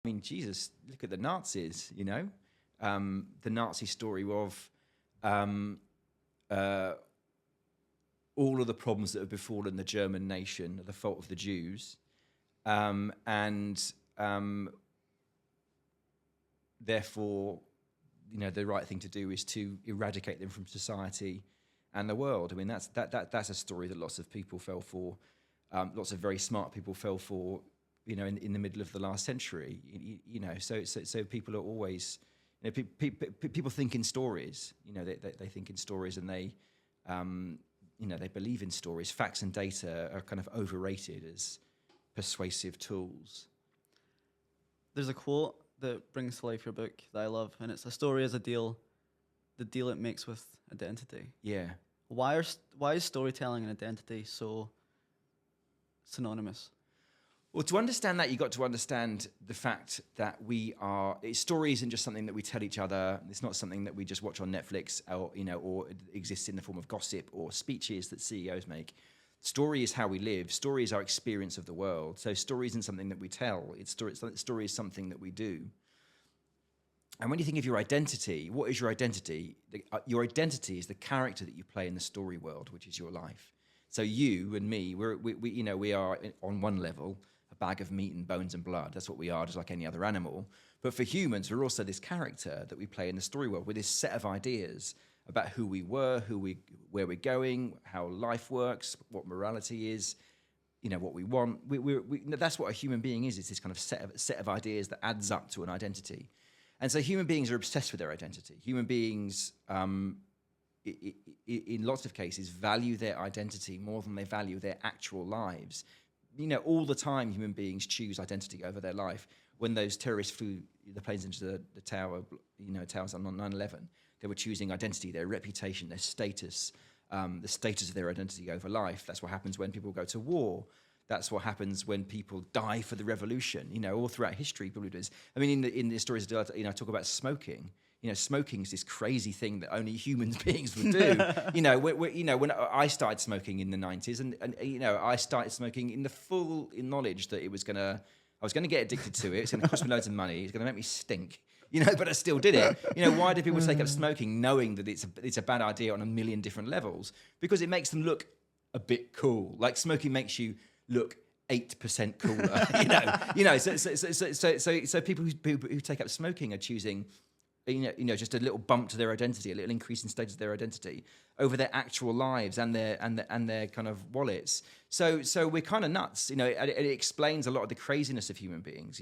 I mean, Jesus, look at the Nazis, the Nazi story of um, uh, all of the problems that have befallen the German nation are the fault of the Jews. And therefore, the right thing to do is to eradicate them from society and the world. I mean, that's a story that lots of people fell for. Lots of very smart people fell for, in the middle of the last century. So people are always, people think in stories. They think in stories, and they believe in stories. Facts and data are kind of overrated as persuasive tools. There's a quote that brings to life your book that I love, and it's: "A story is a deal, the deal it makes with identity." Yeah. Why is storytelling and identity so synonymous? Well, to understand that, you've got to understand the fact that story isn't just something that we tell each other. It's not something that we just watch on Netflix, or it exists in the form of gossip or speeches that CEOs make. Story is how we live. Story is our experience of the world. So story isn't something that we tell. Story is something that we do. And when you think of your identity, what is your identity? Your identity is the character that you play in the story world, which is your life. So you and me, we are on one level a bag of meat and bones and blood. That's what we are, just like any other animal. But for humans, we're also this character that we play in the story world with this set of ideas about who we were, where we're going, how life works, what morality is, what we want. That's what a human being is. It's this kind of set of ideas that adds up to an identity. And so human beings are obsessed with their identity. Human beings, in lots of cases, value their identity more than they value their actual lives. All the time, human beings choose identity over their life. When those terrorists flew the planes into the towers on 9/11, they were choosing identity, their reputation, their status, the status of their identity over life. That's what happens when people go to war. That's what happens when people die for the revolution. All throughout history, people do this. I mean, in the stories, I talk about smoking. Smoking is this crazy thing that only human beings would do. When I started smoking in the 90s, and I started smoking in the full knowledge that I was gonna get addicted to it. It's gonna cost me loads of money. It's gonna make me stink. But I still did it. Why do people take up smoking knowing that it's a bad idea on a million different levels? Because it makes them look a bit cool. Like smoking makes you look 8% cooler. So people who take up smoking are choosing, just a little bump to their identity, a little increase in status of their identity over their actual lives and their kind of wallets. So we're kind of nuts. It explains a lot of the craziness of human beings.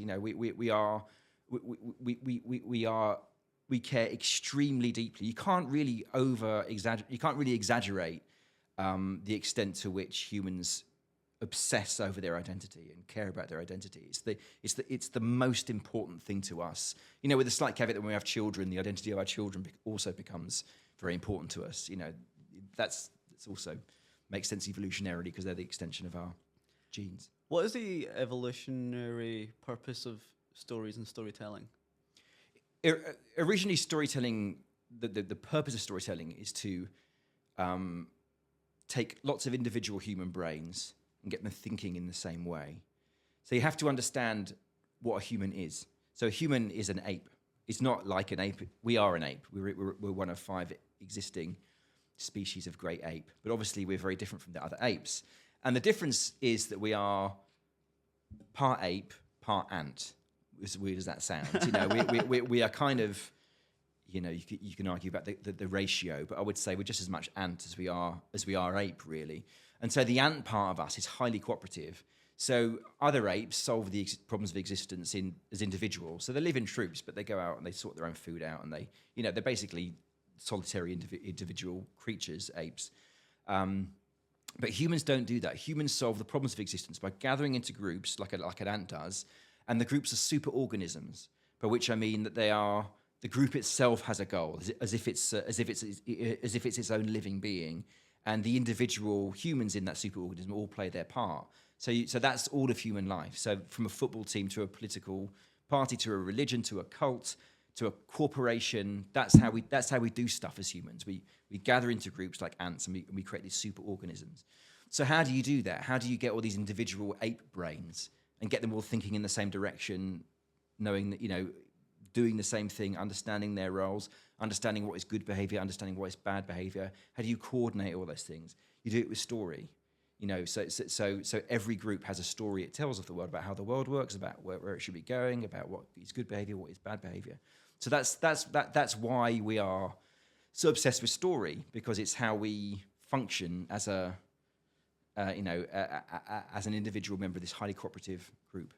We care extremely deeply. You can't really exaggerate. You can't really exaggerate the extent to which humans obsess over their identity and care about their identity. It's the most important thing to us. With a slight caveat that when we have children, the identity of our children also becomes very important to us. That's also makes sense evolutionarily because they're the extension of our genes. What is the evolutionary purpose of stories and storytelling? Originally, storytelling, the purpose of storytelling is to take lots of individual human brains and get them thinking in the same way. So you have to understand what a human is. So a human is an ape. It's not like an ape. We are an ape. We're one of 5 existing species of great ape. But obviously we're very different from the other apes. And the difference is that we are part ape, part ant. As weird as that sounds. We are kind of, you can argue about the ratio, but I would say we're just as much ant as we are ape, really. And so the ant part of us is highly cooperative. So other apes solve the problems of existence as individuals. So they live in troops, but they go out and they sort their own food out, and they're basically solitary individual creatures, apes. But humans don't do that. Humans solve the problems of existence by gathering into groups like an ant does, and the groups are super organisms, by which I mean that the group itself has a goal, as if it's its own living being. And the individual humans in that superorganism all play their part. So that's all of human life. So from a football team to a political party to a religion to a cult to a corporation, that's how we do stuff as humans. We gather into groups like ants and we create these superorganisms. So how do you do that? How do you get all these individual ape brains and get them all thinking in the same direction knowing that, doing the same thing, understanding their roles, understanding what is good behavior, understanding what is bad behavior. How do you coordinate all those things? You do it with story. So every group has a story it tells of the world, about how the world works, about where it should be going, about what is good behavior, what is bad behavior. So that's why we are so obsessed with story, because it's how we function as as an individual member of this highly cooperative group.